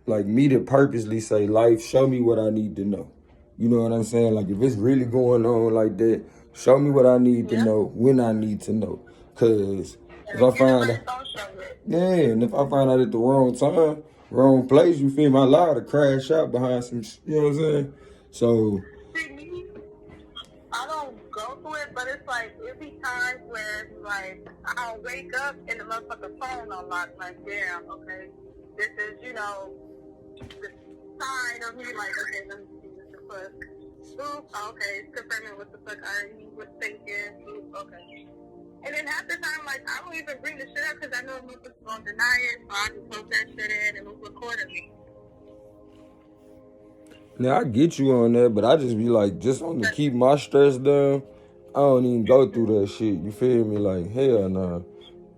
like me to purposely say, life, show me what I need to know. You know what I'm saying? Like if it's really going on like that, show me what I need to know when I need to know. Cause if I find out, and if I find out at the wrong time, wrong place, you feel me? I lie to crash out behind some, you know what I'm saying? So. I don't go through it, but it's like, it be times where it's like, I'll wake up and the motherfucking phone unlocked, like, damn, okay, this is, you know, the sign of me, like, okay, let me see what the fuck. Oops, okay, it's confirming what the fuck I was thinking. Oops, okay. And then half the time, like, I don't even bring the shit up because I know motherfuckers gonna deny it, so I just post that shit in and move accordingly. Now I get you on that, but I just be like, just on to keep my stress down, I don't even go through that shit. You feel me? Like, hell nah.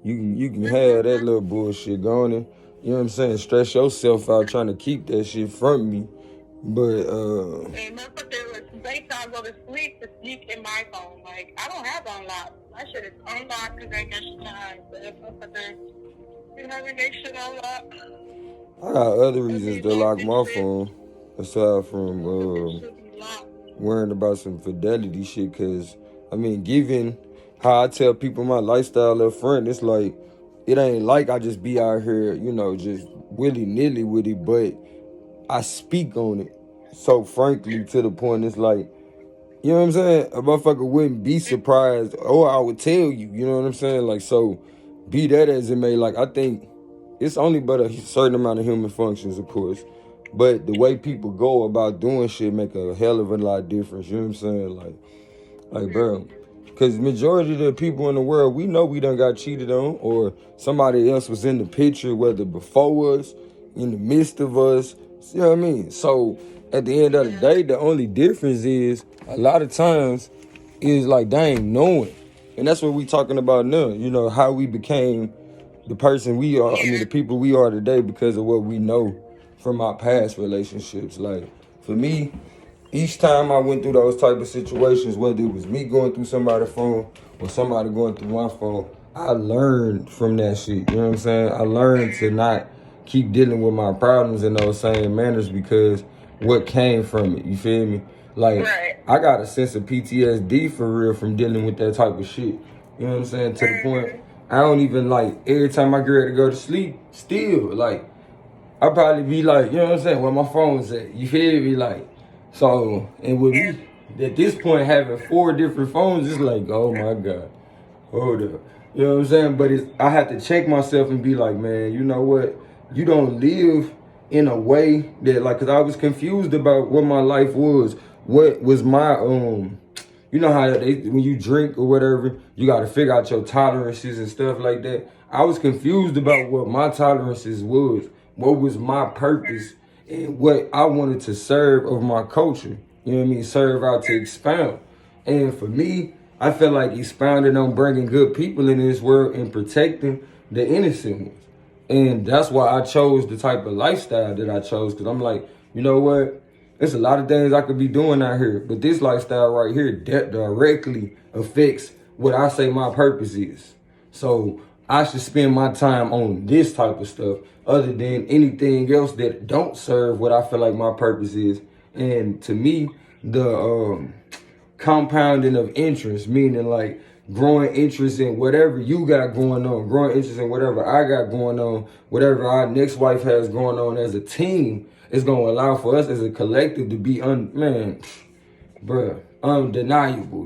You can have that little bullshit going. You know what I'm saying? Stress yourself out trying to keep that shit from me. But and motherfucker, daytime go to sleep to sneak in my phone. Like, I don't have unlocked. My shit is unlocked because I got shit time. But if motherfucker, you know, having that shit unlocked. I got other reasons to lock my phone aside from worrying about some fidelity shit. Cause I mean, given how I tell people my lifestyle up front, it's like it ain't like I just be out here, you know, just willy-nilly with it, but I speak on it so frankly to the point it's like, you know what I'm saying? A motherfucker wouldn't be surprised, or I would tell you, you know what I'm saying? Like, so be that as it may, like, I think it's only but a certain amount of human functions, of course, but the way people go about doing shit make a hell of a lot of difference, you know what I'm saying? Like, bro, because majority of the people in the world, we know we done got cheated on, or somebody else was in the picture, whether before us, in the midst of us, you know what I mean? So at the end of the day, the only difference is a lot of times is like they ain't knowing. And that's what we talking about now, you know, how we became the person we are, I mean, the people we are today because of what we know from our past relationships. Like, for me, each time I went through those type of situations, whether it was me going through somebody's phone or somebody going through my phone, I learned from that shit, you know what I'm saying? I learned to not keep dealing with my problems in those same manners because what came from it, you feel me? Like, I got a sense of PTSD for real from dealing with that type of shit, you know what I'm saying? To the point, I don't even, like, every time I get ready to go to sleep, still, like, I probably be like, you know what I'm saying, where my phone's at, you feel me? Like, so, and with me, at this point, having 4 different phones, it's like, oh my God, hold up. You know what I'm saying? But I have to check myself and be like, man, you know what? You don't live in a way that, like, because I was confused about what my life was. What was my, you know how when you drink or whatever, you got to figure out your tolerances and stuff like that. I was confused about what my tolerances was. What was my purpose and what I wanted to serve of my culture. You know what I mean? Serve out to expound. And for me, I feel like expounding on bringing good people in this world and protecting the innocent ones. And that's why I chose the type of lifestyle that I chose. Because I'm like, you know what? There's a lot of things I could be doing out here. But this lifestyle right here directly affects what I say my purpose is. So I should spend my time on this type of stuff other than anything else that don't serve what I feel like my purpose is. And to me, the compounding of interest, meaning like growing interest in whatever you got going on, growing interest in whatever I got going on, whatever our next wife has going on as a team, is going to allow for us as a collective to be, undeniable.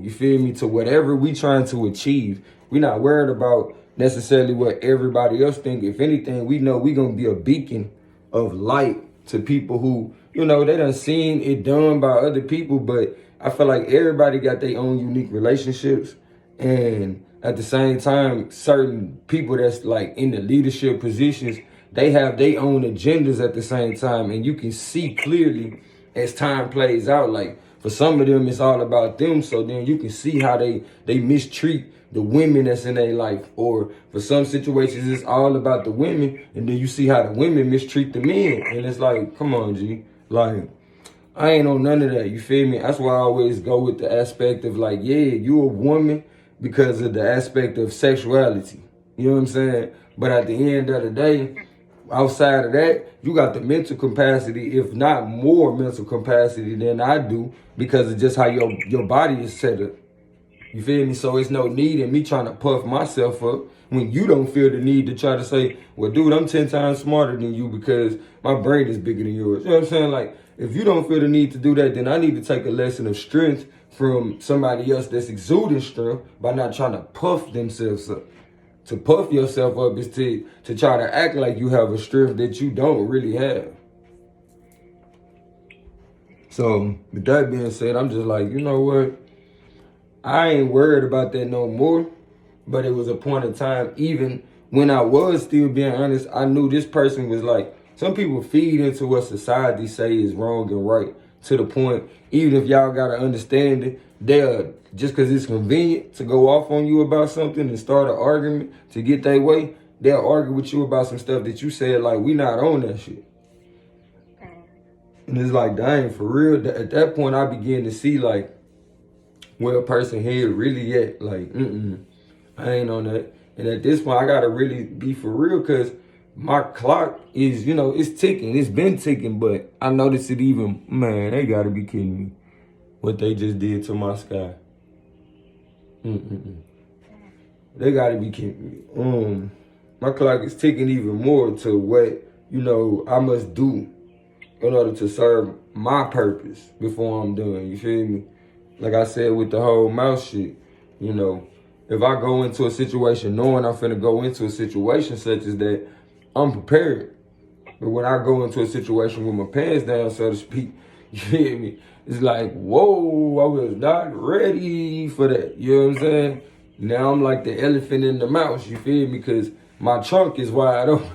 You feel me? To whatever we trying to achieve. We're not worried about necessarily what everybody else think. If anything, we know we going to be a beacon of light to people who, you know, they done seen it done by other people, but I feel like everybody got their own unique relationships. And at the same time, certain people that's like in the leadership positions, they have their own agendas at the same time. And you can see clearly as time plays out, like for some of them, it's all about them. So then you can see how they mistreat the women that's in their life. Or for some situations, it's all about the women. And then you see how the women mistreat the men. And it's like, come on, G. Like, I ain't on none of that. You feel me? That's why I always go with the aspect of like, yeah, you a woman because of the aspect of sexuality. You know what I'm saying? But at the end of the day, outside of that, you got the mental capacity, if not more mental capacity than I do, because of just how your body is set up. You feel me? So it's no need in me trying to puff myself up when you don't feel the need to try to say, well, dude, I'm 10 times smarter than you because my brain is bigger than yours. You know what I'm saying? Like, if you don't feel the need to do that, then I need to take a lesson of strength from somebody else that's exuding strength by not trying to puff themselves up. To puff yourself up is to try to act like you have a strength that you don't really have. So, with that being said, I'm just like, you know what? I ain't worried about that no more. But it was a point of time, even when I was still being honest, I knew this person was like, some people feed into what society say is wrong and right, to the point, even if y'all got to understand it, they'll, just because it's convenient to go off on you about something and start an argument to get their way, they'll argue with you about some stuff that you said, like, we not on that shit. And it's like, dang, for real, at that point, I began to see, like, where a person head really at, like, I ain't on that. And at this point, I gotta really be for real, because my clock is, it's ticking. It's been ticking, but I noticed it even, man, they gotta be kidding me. What they just did to my sky. They gotta be kidding me. My clock is ticking even more to what, I must do in order to serve my purpose before I'm done. You feel me? Like I said with the whole mouse shit, if I go into a situation knowing I'm finna go into a situation such as that, I'm prepared. But when I go into a situation with my pants down, so to speak, you feel me? It's like, whoa, I was not ready for that. You know what I'm saying? Now I'm like the elephant in the mouse, you feel me? Because my trunk is wide open.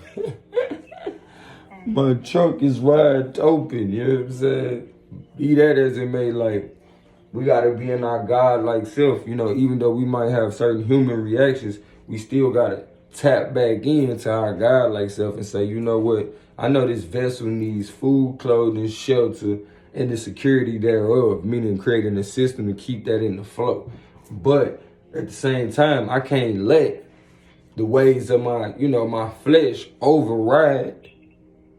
My trunk is wide open, you know what I'm saying? Be that as it may, like, we gotta be in our God-like self, even though we might have certain human reactions, we still gotta tap back into our God-like self and say, you know what? I know this vessel needs food, clothing, shelter, and the security thereof, meaning creating a system to keep that in the flow. But at the same time, I can't let the ways of my, my flesh override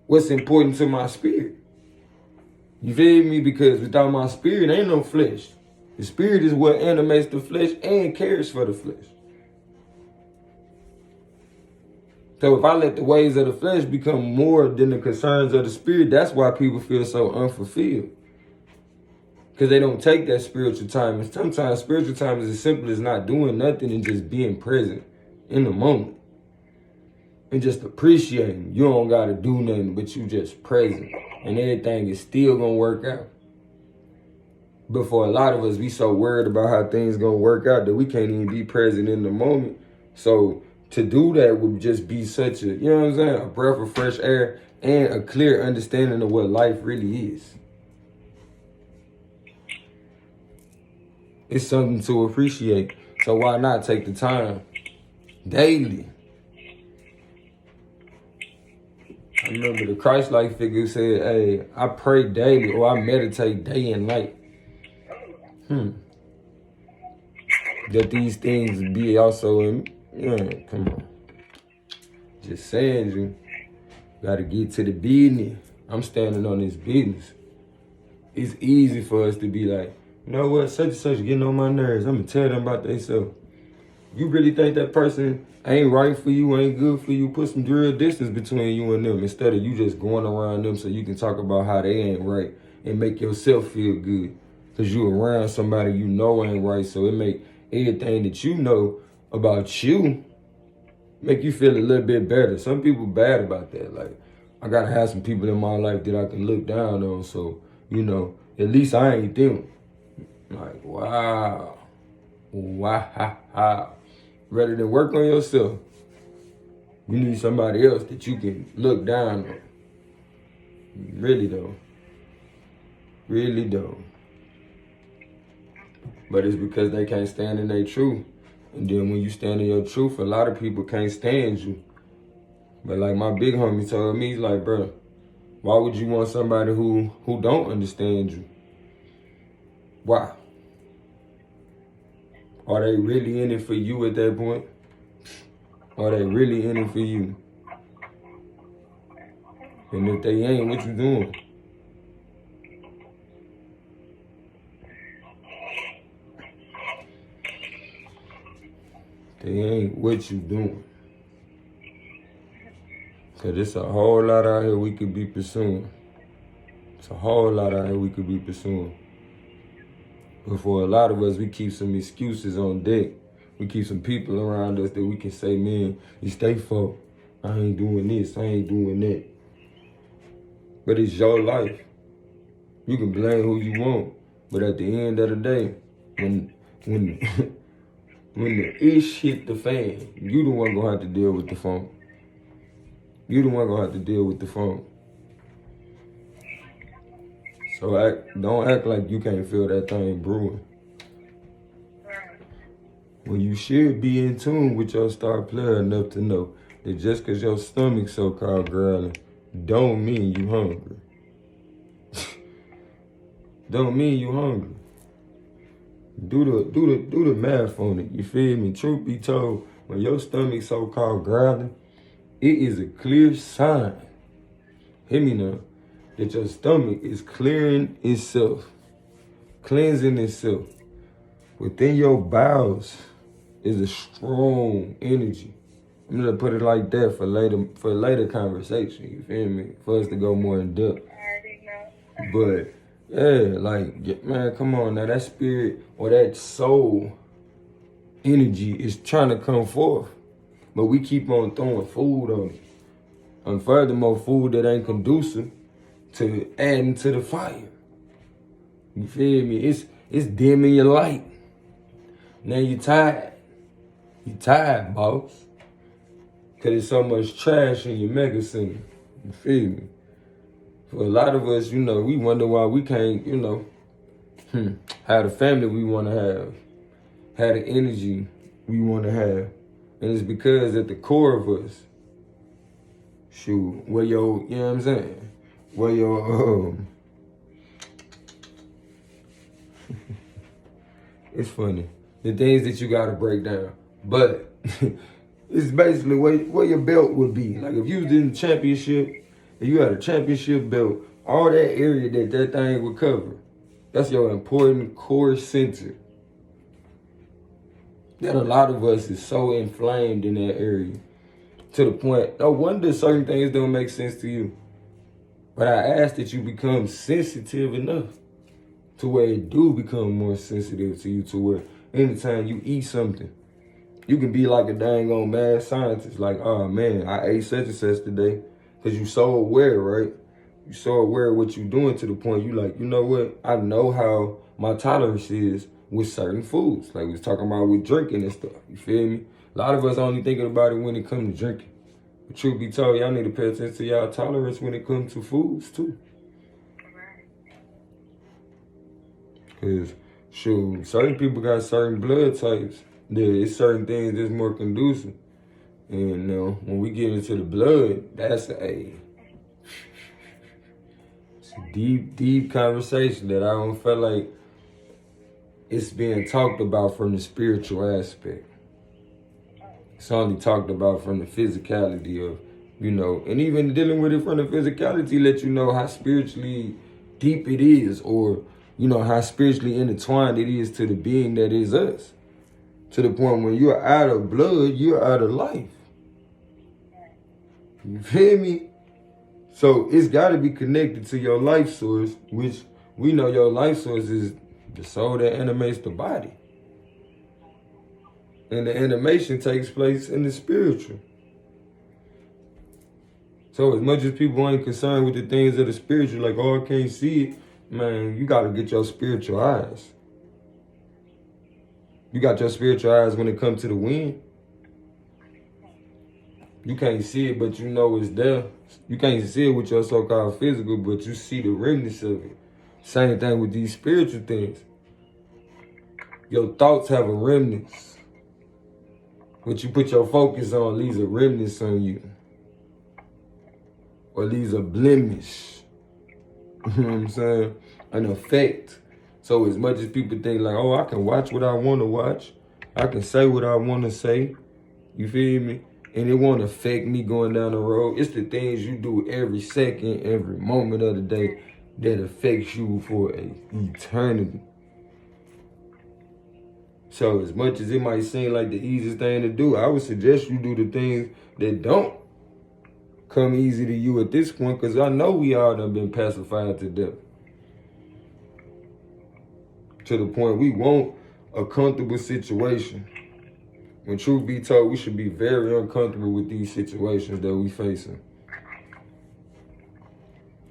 what's important to my spirit. You feel me? Because without my spirit, ain't no flesh. The spirit is what animates the flesh and cares for the flesh. So if I let the ways of the flesh become more than the concerns of the spirit, that's why people feel so unfulfilled. Because they don't take that spiritual time. And sometimes spiritual time is as simple as not doing nothing and just being present in the moment. And just appreciating. You don't got to do nothing, but you just present. And everything is still going to work out. But for a lot of us, we so worried about how things going to work out that we can't even be present in the moment. So to do that would just be such a, a breath of fresh air and a clear understanding of what life really is. It's something to appreciate. So why not take the time daily? I remember the Christ-like figure said, hey, I pray daily or I meditate day and night. That these things be also in, come on. Just saying, you gotta get to the business. I'm standing on this business. It's easy for us to be like, you know what, such and such getting on my nerves. I'm gonna tell them about themselves. You really think that person ain't right for you, ain't good for you, put some real distance between you and them instead of you just going around them so you can talk about how they ain't right and make yourself feel good. Because you around somebody you know ain't right, so it make everything that you know about you make you feel a little bit better. Some people bad about that. Like, I gotta have some people in my life that I can look down on, so, at least I ain't them. Like, wow. Rather than work on yourself, you need somebody else that you can look down on. Really though. Really though. But it's because they can't stand in their truth. And then when you stand in your truth, a lot of people can't stand you. But like my big homie told me, he's like, bro, why would you want somebody who don't understand you? Why? Are they really in it for you at that point? Are they really in it for you? And if they ain't, what you doing? They ain't, what you doing? Cause it's a whole lot out here we could be pursuing. It's a whole lot out here we could be pursuing. But for a lot of us, we keep some excuses on deck. We keep some people around us that we can say, man, it's their fault. I ain't doing this, I ain't doing that. But it's your life. You can blame who you want. But at the end of the day, when when the ish hit the fan, you the one gonna have to deal with the phone. You the one gonna have to deal with the phone. So don't act like you can't feel that thing brewing. When you should be in tune with your star player enough to know that just cause your stomach's so-called growling, don't mean you hungry. Don't mean you hungry. Do the math on it. You feel me? Truth be told, when your stomach so-called growling, it is a clear sign. Hear me now. That your stomach is clearing itself, cleansing itself. Within your bowels is a strong energy. I'm gonna put it like that for later conversation. You feel me? For us to go more in depth. But yeah, like, man, come on now. That spirit or that soul energy is trying to come forth. But we keep on throwing food on it. And furthermore, food that ain't conducive to adding to the fire. You feel me? It's dimming your light. Now you tired. You tired, boss. Cause there's so much trash in your mega center. You feel me? For a lot of us, you know, we wonder why we can't, you know, have the family we want to have the energy we want to have. And it's because at the core of us, shoot, where your, you know what I'm saying? Where your, it's funny. The things that you got to break down. But it's basically where your belt would be. Like if you was in the championship, and you had a championship belt, all that area that thing would cover, that's your important core center. That a lot of us is so inflamed in that area. To the point, no wonder certain things don't make sense to you. But I ask that you become sensitive enough to where it do become more sensitive to you, to where anytime you eat something, you can be like a dang on mad scientist. Like, oh man, I ate such and such today. Because you so aware, right? You so aware of what you're doing to the point you like, you know what? I know how my tolerance is with certain foods. Like we was talking about with drinking and stuff. You feel me? A lot of us only thinking about it when it comes to drinking. But truth be told, y'all need to pay attention to y'all tolerance when it comes to foods too. Because, shoot, certain people got certain blood types. There's certain things that's more conducive. And you know, when we get into the blood, it's a deep conversation that I don't feel like it's being talked about from the spiritual aspect. It's only talked about from the physicality of, you know, and even dealing with it from the physicality let you know how spiritually deep it is, or, you know, how spiritually intertwined it is to the being that is us. To the point when you're out of blood, you're out of life. You feel me? So it's got to be connected to your life source, which we know your life source is the soul that animates the body. And the animation takes place in the spiritual. So as much as people ain't concerned with the things of the spiritual, like, oh, I can't see it, man, you got to get your spiritual eyes. You got your spiritual eyes when it comes to the wind. You can't see it, but you know it's there. You can't see it with your so-called physical, but you see the remnants of it. Same thing with these spiritual things. Your thoughts have a remnants. What you put your focus on leaves a remnants on you. Or leaves a blemish. You know what I'm saying? An effect. So as much as people think like, oh, I can watch what I want to watch. I can say what I want to say. You feel me? and it won't affect me going down the road. It's the things you do every second, every moment of the day that affects you for an eternity. So as much as it might seem like the easiest thing to do, I would suggest you do the things that don't come easy to you at this point, because I know we all done been pacified to death. To the point we want a comfortable situation. When truth be told, we should be very uncomfortable with these situations that we facing.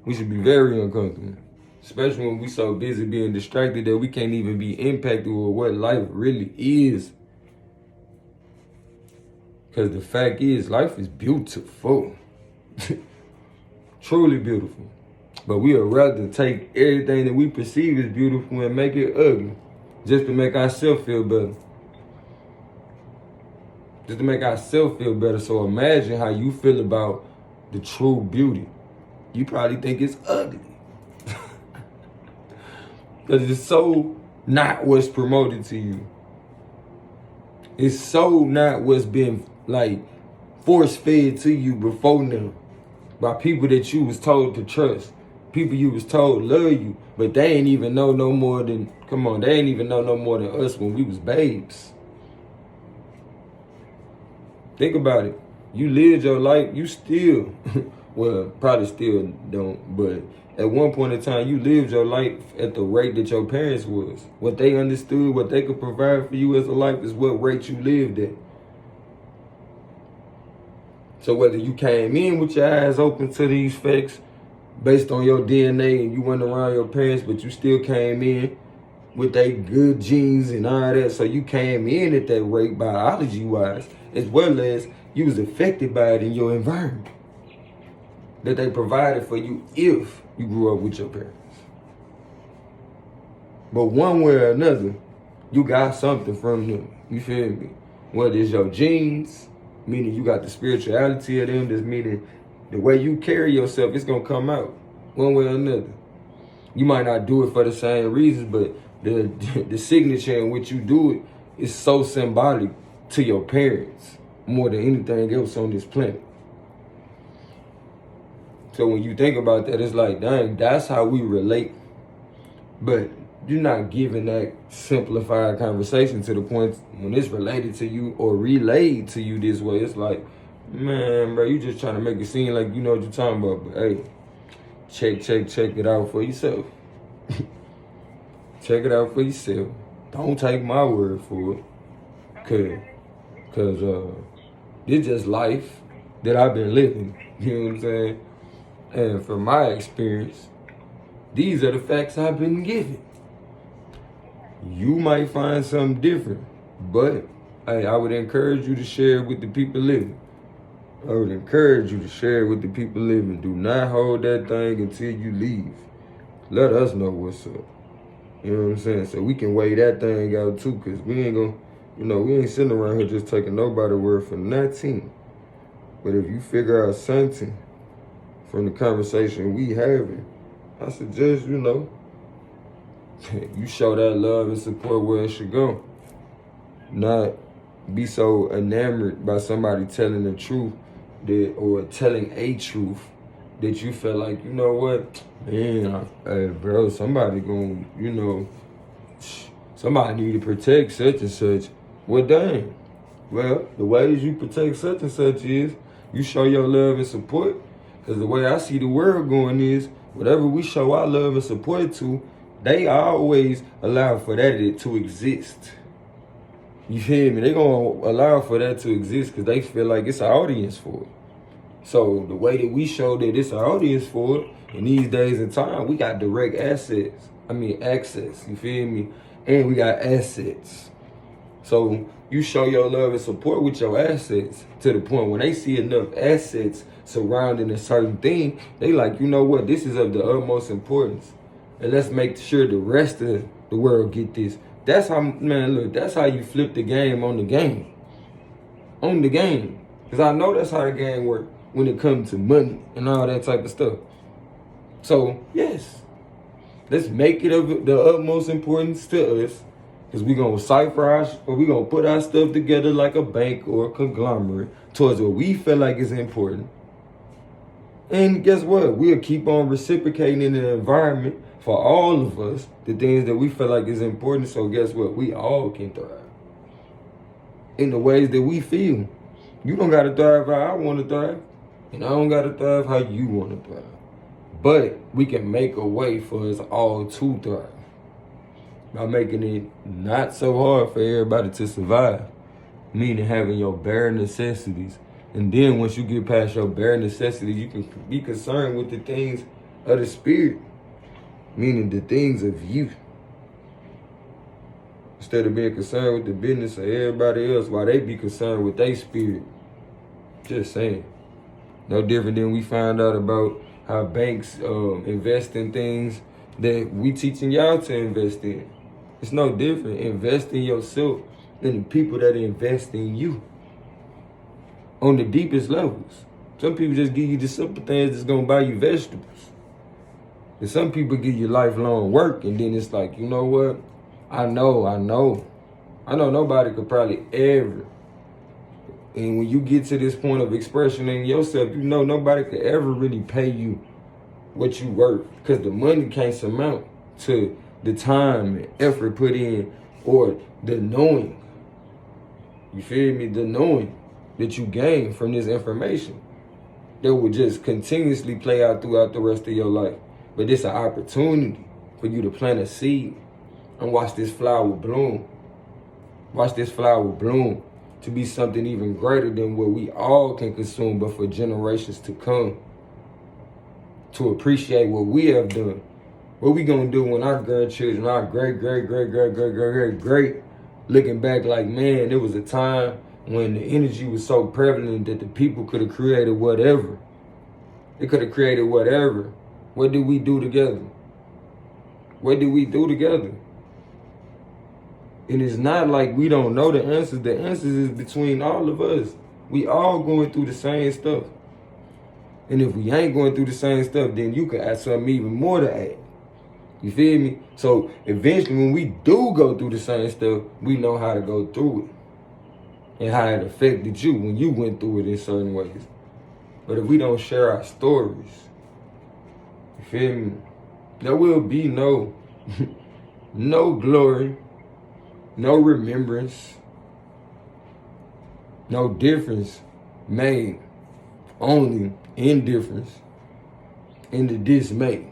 We should be very uncomfortable. Especially when we so busy being distracted that we can't even be impacted with what life really is. Because the fact is, life is beautiful. Truly beautiful. But we would rather take everything that we perceive as beautiful and make it ugly. Just to make ourselves feel better. Just to make ourselves feel better. So imagine how you feel about the true beauty. You probably think it's ugly. Because it's so not what's promoted to you. It's so not what's been like force-fed to you before now. By people that you was told to trust. People you was told love you. But they ain't even know no more than, they ain't even know no more than us when we was babes. Think about it. You lived your life, you still, well, probably still don't, but at one point in time, you lived your life at the rate that your parents was. What they understood, what they could provide for you as a life is what rate you lived at. So whether you came in with your eyes open to these facts, based on your DNA, and you went around your parents, but you still came in with their good genes and all that, so you came in at that rate biology-wise, as well as you was affected by it in your environment that they provided for you if you grew up with your parents. But one way or another, you got something from them. You feel me? Whether it's your genes, meaning you got the spirituality of them, that's meaning the way you carry yourself, it's going to come out one way or another. You might not do it for the same reasons, but the signature in which you do it is so symbolic to your parents more than anything else on this planet. So when you think about that, it's like, dang, that's how we relate. But you're not giving that simplified conversation to the point when it's related to you or relayed to you this way. It's like, man, bro, you just trying to make it seem like you know what you're talking about. But hey, check it out for yourself. Check it out for yourself. Don't take my word for it. Cause it's just life that I've been living. You know what I'm saying? And from my experience, these are the facts I've been given. You might find something different, but hey, I would encourage you to share it with the people living. I would encourage you to share it with the people living. Do not hold that thing until you leave. Let us know what's up. You know what I'm saying? So we can weigh that thing out too, because we ain't gonna, we ain't sitting around here just taking nobody's word for nothing. But if you figure out something from the conversation we having, I suggest, you show that love and support where it should go. Not be so enamored by somebody telling the truth or telling a truth that you feel like, you know what, man, bro, somebody somebody need to protect such and such. Well, dang. Well, the ways you protect such and such is you show your love and support. Because the way I see the world going is, whatever we show our love and support to, they always allow for that to exist. You feel me? They going to allow for that to exist because they feel like it's an audience for it. So the way that we show that it's an audience for it, in these days and time, we got direct access. You feel me? And we got assets. So you show your love and support with your assets to the point when they see enough assets surrounding a certain thing, they like, you know what, this is of the utmost importance. And let's make sure the rest of the world get this. That's how, man, look, that's how you flip the game on the game. On the game. Because I know that's how the game works when it comes to money and all that type of stuff. So, yes, let's make it of the utmost importance to us Because we going to cipher or we going to put our stuff together like a bank or a conglomerate towards what we feel like is important. And guess what? We'll keep on reciprocating in the environment for all of us, the things that we feel like is important. So guess what? We all can thrive in the ways that we feel. You don't got to thrive how I want to thrive. And I don't got to thrive how you want to thrive. But we can make a way for us all to thrive by making it not so hard for everybody to survive, meaning having your bare necessities. And then once you get past your bare necessities, you can be concerned with the things of the spirit, meaning the things of you. Instead of being concerned with the business of everybody else while they be concerned with their spirit. Just saying. No different than we find out about how banks invest in things that we teaching y'all to invest in. It's no different. Invest in yourself than the people that invest in you. On the deepest levels. Some people just give you the simple things that's going to buy you vegetables. And some people give you lifelong work, and then it's like, you know what? I know nobody could probably ever. And when you get to this point of expression in yourself, you know nobody could ever really pay you what you worth. Because the money can't amount to the time and effort put in or the knowing. You feel me? The knowing that you gain from this information that will just continuously play out throughout the rest of your life. But it's an opportunity for you to plant a seed and watch this flower bloom. Watch this flower bloom to be something even greater than what we all can consume, but for generations to come. To appreciate what we have done. What we gonna do when our grandchildren, our great, looking back like, man, there was a time when the energy was so prevalent that the people could have created whatever. They could have created whatever. What did we do together? What did we do together? And it's not like we don't know the answers. The answers is between all of us. We all going through the same stuff. And if we ain't going through the same stuff, then you can add something even more to add. You feel me? So eventually when we do go through the same stuff, we know how to go through it. And how it affected you when you went through it in certain ways. But if we don't share our stories, you feel me? There will be no glory, no remembrance, no difference made, only indifference and the dismay.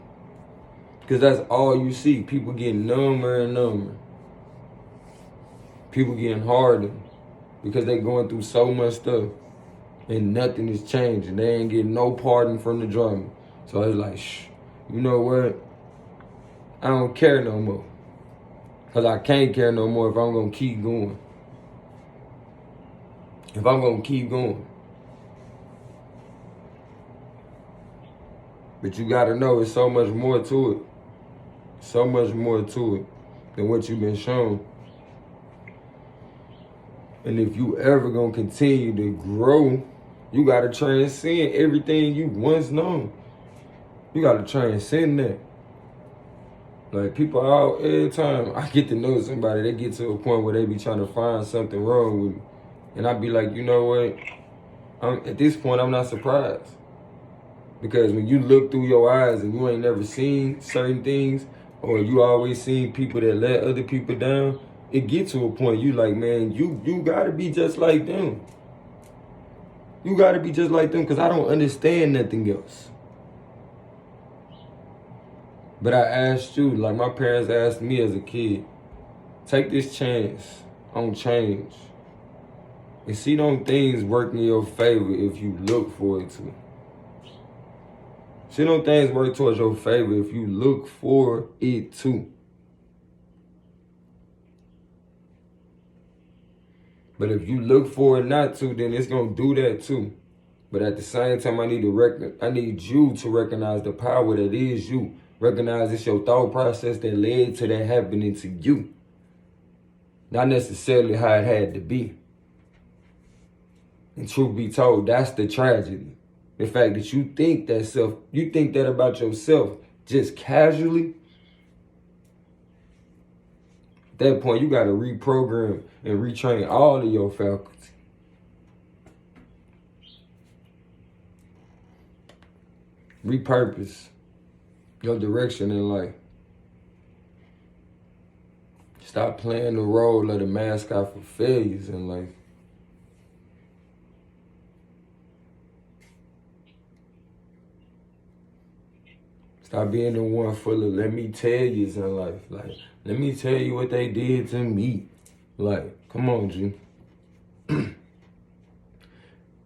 Because that's all you see. People getting number and number. People getting harder because they going through so much stuff and nothing is changing. They ain't getting no pardon from the drama. So it's like, you know what? I don't care no more. Because I can't care no more if I'm going to keep going. If I'm going to keep going. But you got to know it's so much more to it. So much more to it than what you've been shown. And if you ever going to continue to grow, you got to transcend everything you once known. You got to transcend that. Like people all, every time I get to know somebody, they get to a point where they be trying to find something wrong with me. And I be like, you know what? At this point, I'm not surprised. Because when you look through your eyes and you ain't never seen certain things, or you always seen people that let other people down, it get to a point you like, man, you gotta be just like them. You gotta be just like them because I don't understand nothing else. But I asked you, like my parents asked me as a kid, take this chance on change. And see them things work in your favor if you look for it to. See them things work towards your favor if you look for it to. But if you look for it not to, then it's gonna do that too. But at the same time, I need you to recognize the power that is you. Recognize it's your thought process that led to that happening to you. Not necessarily how it had to be. And truth be told, that's the tragedy. The fact that you think that about yourself just casually, At that point, you got to reprogram and retrain all of your faculty. Repurpose your direction in life. Stop playing the role of the mascot for failures in life. Stop being the one full of let me tell yous in life. Like, let me tell you what they did to me. Like, come on, G.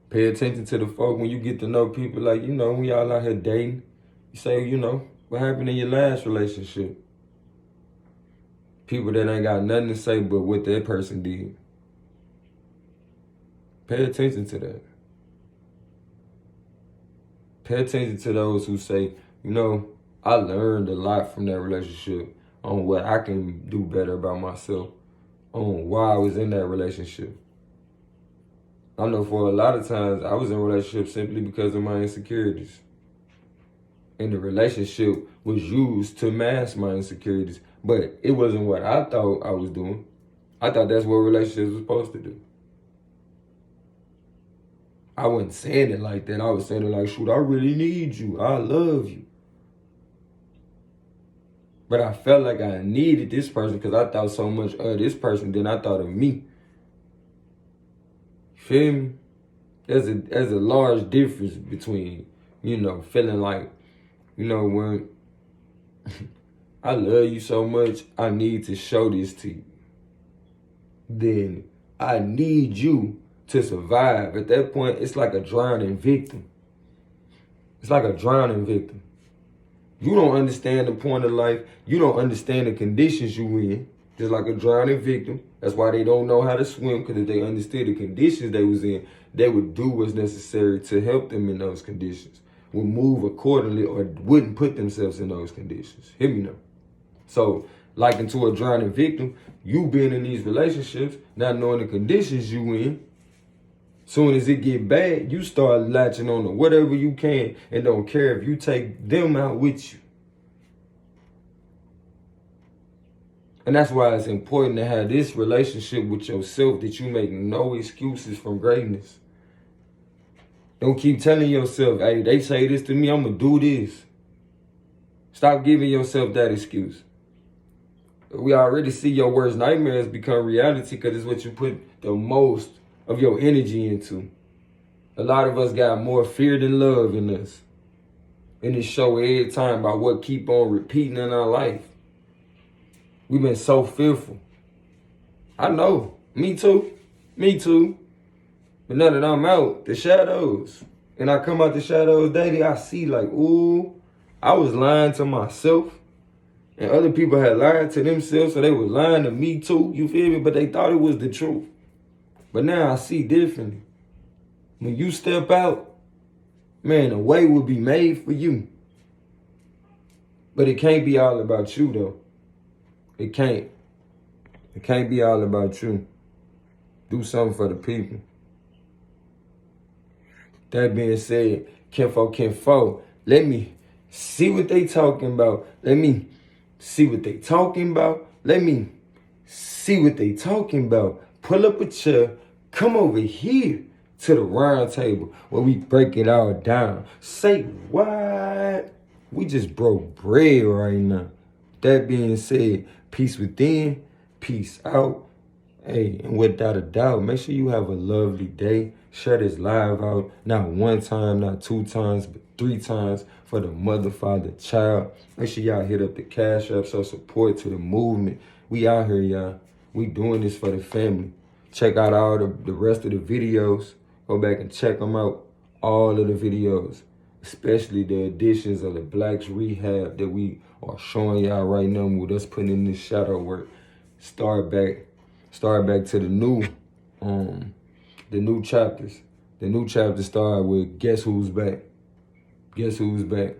Pay attention to the folk when you get to know people. Like, you know, when y'all out here dating, you say, you know, what happened in your last relationship? People that ain't got nothing to say but what that person did. Pay attention to that. Pay attention to those who say, you know, I learned a lot from that relationship on what I can do better about myself, on why I was in that relationship. I know for a lot of times I was in relationships simply because of my insecurities. And the relationship was used to mask my insecurities. But it wasn't what I thought I was doing. I thought that's what relationships were supposed to do. I wasn't saying it like that. I was saying it like, shoot, I really need you. I love you. But I felt like I needed this person because I thought so much of this person than I thought of me. Feel me? There's a large difference between, you know, feeling like, you know, when I love you so much, I need to show this to you. Then I need you to survive. At that point, it's like a drowning victim. It's like a drowning victim. You don't understand the point of life. You don't understand the conditions you in. Just like a drowning victim. That's why they don't know how to swim, because if they understood the conditions they was in, they would do what's necessary to help them in those conditions. Would move accordingly or wouldn't put themselves in those conditions. Hear me now. So, like into a drowning victim, you being in these relationships, not knowing the conditions you in, soon as it get bad, you start latching on to whatever you can and don't care if you take them out with you. And that's why it's important to have this relationship with yourself that you make no excuses from greatness. Don't keep telling yourself, hey, they say this to me, I'm going to do this. Stop giving yourself that excuse. We already see your worst nightmares become reality because it's what you put the most of your energy into. A lot of us got more fear than love in us. And it show every time by what keep on repeating in our life. We've been so fearful. I know. Me too. Me too. But now that I'm out the shadows, and I come out the shadows daily, I see like, ooh, I was lying to myself. And other people had lied to themselves, so they was lying to me too. You feel me? But they thought it was the truth. But now I see differently. When you step out, man, a way will be made for you. But it can't be all about you, though. It can't. It can't be all about you. Do something for the people. That being said, kinfo, let me see what they talking about. Let me see what they talking about. Let me see what they talking about. Pull up a chair. Come over here to the round table where we break it all down. Say what? We just broke bread right now. That being said, peace within, peace out. Hey, and without a doubt, make sure you have a lovely day. Share this live out, not one time, not two times, but 3 times for the mother, father, child. Make sure y'all hit up the Cash App, show support to the movement. We out here, y'all. We doing this for the family. Check out all the rest of the videos. Go back and check them out. All of the videos, especially the additions of the Blacks Rehab that we are showing y'all right now with us putting in this shadow work. Start back to the new chapters. The new chapters start with Guess Who's Back. Guess Who's Back.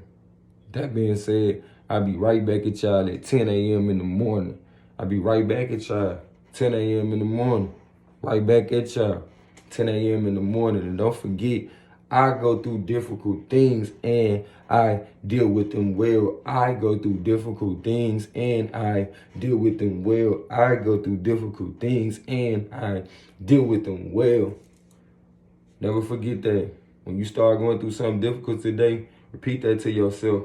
That being said, I'll be right back at y'all at 10 a.m. in the morning. I'll be right back at y'all 10 a.m. in the morning. Right back at y'all 10 a.m. in the morning. And don't forget, I go through difficult things and I deal with them well. I go through difficult things and I deal with them well. I go through difficult things and I deal with them well. Never forget that. When you start going through something difficult today, repeat that to yourself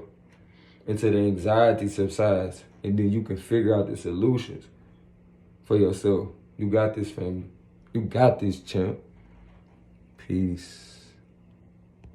until the anxiety subsides. And then you can figure out the solutions for yourself. You got this, family. You got this, champ. Peace.